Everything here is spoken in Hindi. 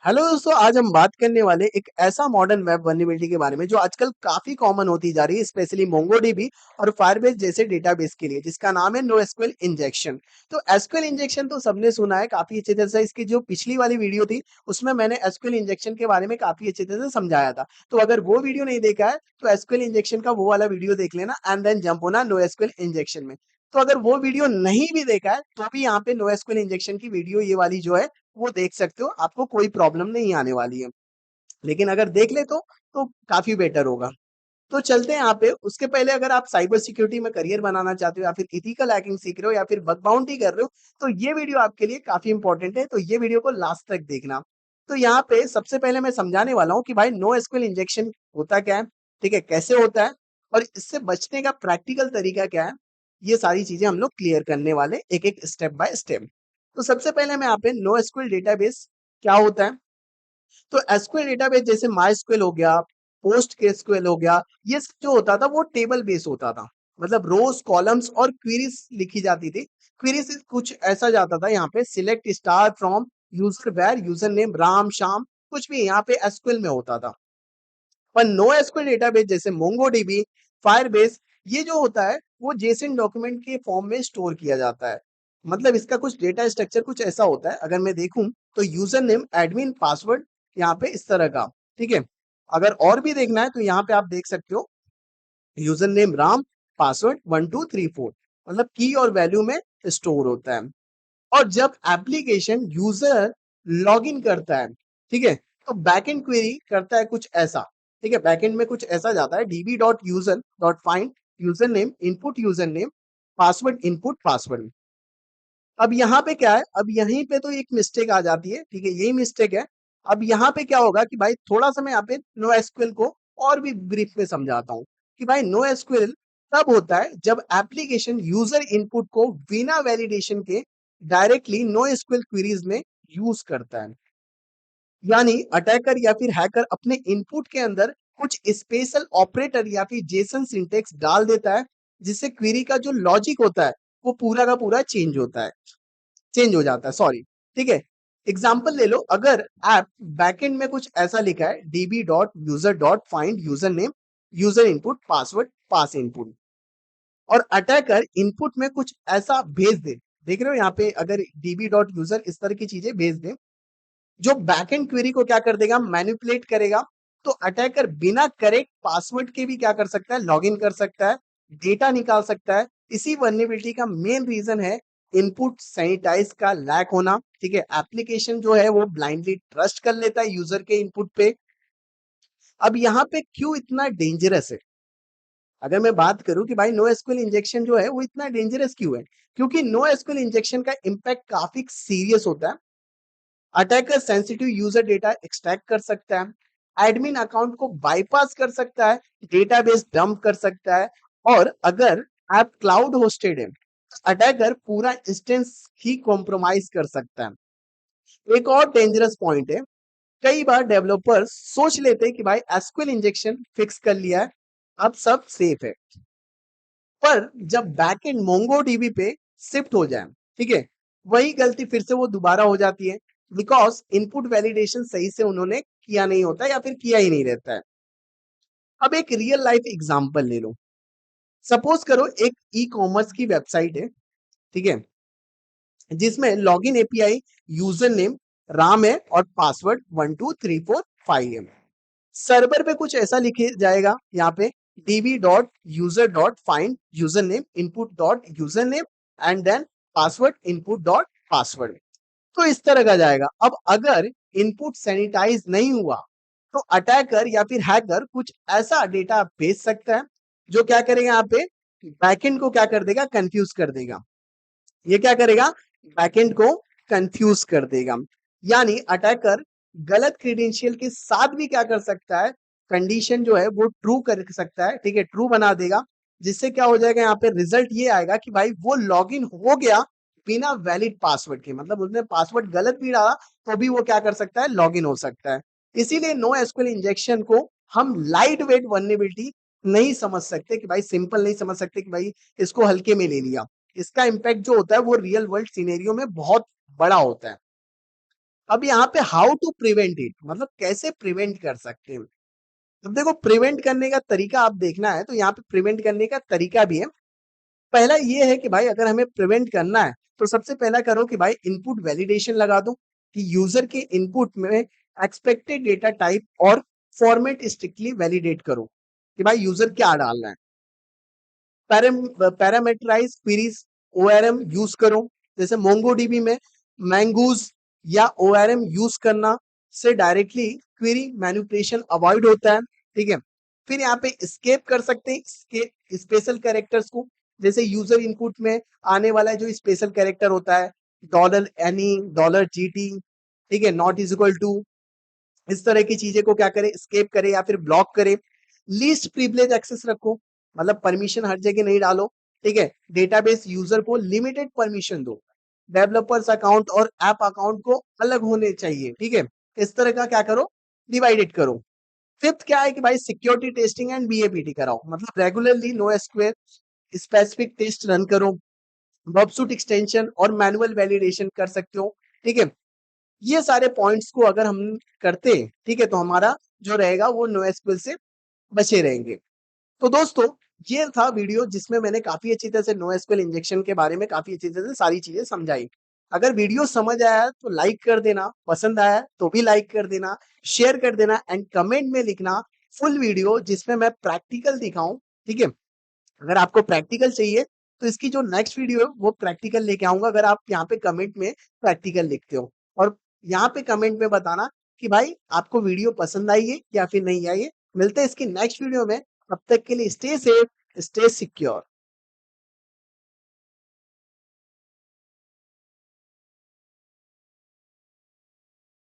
हेलो दोस्तों, आज हम बात करने वाले एक ऐसा मॉडर्न वेब वल्नरेबिलिटी के बारे में जो आजकल काफी कॉमन होती जा रही है, स्पेशली मोंगोडीबी और फायरबेस जैसे डेटाबेस के लिए, जिसका नाम है NoSQL इंजेक्शन। तो एसक्यूएल इंजेक्शन तो सबने सुना है काफी अच्छे तरह से। इसकी जो पिछली वाली वीडियो थी उसमें मैंने एसक्यूएल इंजेक्शन के बारे में काफी अच्छे तरह से समझाया था। तो अगर वो वीडियो नहीं देखा है तो एसक्यूएल इंजेक्शन का वो वाला वीडियो देख लेना एंड देन जंप होना NoSQL इंजेक्शन में। तो अगर वो वीडियो नहीं भी देखा है तो भी यहाँ पे NoSQL इंजेक्शन की वीडियो ये वाली जो है वो देख सकते हो, आपको कोई प्रॉब्लम नहीं आने वाली है। लेकिन अगर देख ले तो काफी बेटर होगा। तो चलते हैं यहाँ पे। उसके पहले अगर आप साइबर सिक्योरिटी में करियर बनाना चाहते हो या फिर इथिकल हैकिंग सीख रहे हो या फिर बग बाउंटी कर रहे हो तो ये वीडियो आपके लिए काफी इंपॉर्टेंट है, तो ये वीडियो को लास्ट तक देखना। तो यहाँ पे सबसे पहले मैं समझाने वाला हूँ कि भाई नो एसक्यूएल इंजेक्शन होता क्या है, ठीक है, कैसे होता है और इससे बचने का प्रैक्टिकल तरीका क्या है। ये सारी चीजें हम लोग क्लियर करने वाले एक एक स्टेप बाय स्टेप। तो सबसे पहले मैं यहाँ पे नो एसक्यूएल डेटाबेस क्या होता है। तो एसक्यूएल डेटाबेस जैसे माई हो गया, पोस्ट एसक्यूएल हो गया, ये सब जो होता था वो टेबल बेस होता था। मतलब रोज कॉलम्स और क्वेरीज लिखी जाती थी। क्वेरीज कुछ ऐसा जाता था यहाँ पे, select star from user where user name Ram Shyam, कुछ भी यहाँ पे एसक्यूएल में होता था। पर नो एसक्यूएल डेटाबेस जैसे मोंगोडीबी, फायरबेस, ये जो होता है वो जेसन डॉक्यूमेंट के फॉर्म में स्टोर किया जाता है। मतलब इसका कुछ डेटा स्ट्रक्चर कुछ ऐसा होता है, अगर मैं देखूं तो यूजर नेम एडमिन पासवर्ड यहाँ पे इस तरह का, ठीक है। अगर और भी देखना है तो यहाँ पे आप देख सकते हो यूजर नेम राम, पासवर्ड 1234, मतलब की और वैल्यू में स्टोर होता है। और जब एप्लीकेशन यूजर लॉग इन करता है, ठीक है, तो बैकएंड क्वेरी करता है कुछ ऐसा, ठीक है, बैकएंड में कुछ ऐसा जाता है db.user.find user name input user name password input password. अब यहाँ पे क्या है, अब यहीं पे तो एक मिस्टेक आ जाती है, ठीक है, यही मिस्टेक है। अब यहाँ पे क्या होगा कि भाई थोड़ा सा मैं यहाँ पे नो एसक्यूएल को और भी ब्रीफ में समझाता हूँ कि भाई नो एसक्यूएल तब होता है जब एप्लीकेशन यूजर इनपुट को बिना वैलिडेशन के डायरेक्टली नो एसक्यूएल क्वेरीज में यूज करता है। यानी अटैकर या फिर हैकर अपने इनपुट के अंदर कुछ स्पेशल ऑपरेटर या फिर जेसन सिंटेक्स डाल देता है, जिससे क्वेरी का जो लॉजिक होता है वो पूरा का पूरा चेंज हो जाता है, सॉरी, ठीक है। एग्जाम्पल ले लो, अगर ऐप बैकएंड में कुछ ऐसा लिखा है db.user.find user name user input password pass input, और अटैकर इनपुट में कुछ ऐसा भेज दे, देख रहे हो यहाँ पे, अगर db.user इस तरह की चीजें भेज दे जो बैकएंड क्वेरी को क्या कर देगा, मैनिपुलेट करेगा, तो अटैकर बिना करेक्ट पासवर्ड के भी क्या कर सकता है, लॉगिन कर सकता है, डेटा निकाल सकता है। इसी वल्नरेबिलिटी का मेन रीजन है इनपुट सैनिटाइज का लैक होना, ठीक है। एप्लीकेशन जो है वो ब्लाइंडली ट्रस्ट कर लेता है यूजर के इनपुट पे। अब यहाँ पे क्यों इतना डेंजरस है, अगर मैं बात करूं कि भाई नो एसक्यूएल इंजेक्शन जो है वो इतना डेंजरस क्यों है, क्योंकि नो एसक्यूएल इंजेक्शन का इम्पैक्ट काफी सीरियस होता है। Attacker sensitive user data extract कर सकता है, एडमिन अकाउंट को बाईपास कर सकता है, डेटाबेस डंप कर सकता है, और अगर ऐप क्लाउड होस्टेड है अटैकर पूरा इंस्टेंस ही कॉम्प्रोमाइज कर सकता है। एक और डेंजरस पॉइंट है, कई बार डेवलपर्स सोच लेते हैं कि भाई एसक्यूएल इंजेक्शन फिक्स कर लिया है, अब सब सेफ है। पर जब बैकएंड मोंगोडीबी पे शिफ्ट हो जाए, ठीक है, वही गलती फिर से वो दोबारा हो जाती है, बिकॉज इनपुट वैलिडेशन सही से उन्होंने किया नहीं होता या फिर किया ही नहीं रहता है। अब एक रियल लाइफ एग्जांपल ले लो। सपोज करो एक ई कॉमर्स की वेबसाइट है, ठीक है, जिसमें login API user name Ram है और पासवर्ड 12345 है। सर्वर पे कुछ ऐसा लिखे जाएगा यहाँ पे, db.user.find user name input dot user name and then password input dot password, तो इस तरह का जाएगा। अब अगर इनपुट सैनिटाइज नहीं हुआ तो अटैकर या फिर हैकर कुछ ऐसा डेटा भेज सकता है जो क्या करेगा, यहाँ पे बैकएंड को क्या कर देगा, कंफ्यूज कर देगा। ये क्या करेगा, बैकएंड को कंफ्यूज कर देगा। यानी अटैकर गलत क्रेडेंशियल के साथ भी क्या कर सकता है, कंडीशन जो है वो ट्रू कर सकता है, ठीक है, ट्रू बना देगा, जिससे क्या हो जाएगा, यहाँ पे रिजल्ट ये आएगा कि भाई वो लॉगिन हो गया बिना वैलिड पासवर्ड के, मतलब उसने पासवर्ड गलत भी डाला तो भी वो क्या कर सकता है, लॉगिन हो सकता है। इसीलिए नो एसक्यूएल इंजेक्शन को हम लाइट वेट वल्नरेबिलिटी नहीं समझ सकते, कि भाई सिंपल नहीं समझ सकते कि भाई इसको हल्के में ले लिया। इसका इम्पैक्ट जो होता है वो रियल वर्ल्ड सिनेरियो में बहुत बड़ा होता है। अब यहाँ पे हाउ टू प्रिवेंट इट, मतलब कैसे प्रिवेंट कर सकते हैं। अब देखो प्रिवेंट करने का तरीका आप देखना है तो यहाँ पे प्रिवेंट करने का तरीका भी है। पहला ये है कि भाई अगर हमें प्रिवेंट करना है तो सबसे पहला करो कि भाई इनपुट वैलिडेशन लगा दो कि यूजर के इनपुट में एक्सपेक्टेड डेटा टाइप और फॉर्मेट स्ट्रिक्टली वैलिडेट करो कि भाई यूजर क्या डालना है। पैरामीटराइज क्वेरीज ओआरएम यूज करो, जैसे मोंगोडीबी में मैंगूज या ओआरएम यूज करना से डायरेक्टली क्वेरी मैनिपुलेशन अवॉइड होता है। ठीक है, फिर यहाँ पे स्केप कर सकते हैं स्पेशल कैरेक्टर्स को, जैसे यूजर इनपुट में आने वाला जो स्पेशल कैरेक्टर होता है $any $GT, ठीक है, नॉट इज इक्वल टू, इस तरह की चीजें को क्या करे, स्केप करे या फिर ब्लॉक करे। लीस्ट प्रिविलेज एक्सेस रखो, मतलब परमिशन हर जगह नहीं डालो। ठीक है, डेटाबेस यूजर को लिमिटेड परमिशन दो, डेवलपर्स अकाउंट और ऐप अकाउंट को अलग होने चाहिए। ठीक है, इस तरह का क्या करो, डिवाइडेड करो। फिफ्थ क्या है कि भाई सिक्योरिटी टेस्टिंग एंड बीएपीटी कराओ, मतलब regularly no SQL specific test run करो, बबसूट एक्सटेंशन और मैनुअल वैलिडेशन कर सकते हो। ठीक है, ये सारे पॉइंट्स को अगर हम करते हैं, ठीक है, तो हमारा जो रहेगा वो नोएसक्यूएल से बचे रहेंगे। तो दोस्तों ये था वीडियो जिसमें मैंने काफी अच्छी तरह से नोएसक्यूएल इंजेक्शन के बारे में काफी अच्छी तरह से सारी चीजें समझाई। अगर वीडियो समझ आया तो लाइक कर देना, पसंद आया तो भी लाइक कर देना, शेयर कर देना एंड कमेंट में लिखना फुल वीडियो जिसमें मैं प्रैक्टिकल दिखाऊं। ठीक है, अगर आपको प्रैक्टिकल चाहिए तो इसकी जो नेक्स्ट वीडियो है वो प्रैक्टिकल लेके आऊंगा, अगर आप यहाँ पे कमेंट में प्रैक्टिकल लिखते हो। और यहाँ पे कमेंट में बताना कि भाई आपको वीडियो पसंद आई है या फिर नहीं आई है। मिलते हैं इसकी नेक्स्ट वीडियो में, तब तक के लिए स्टे सेफ, स्टे सिक्योर।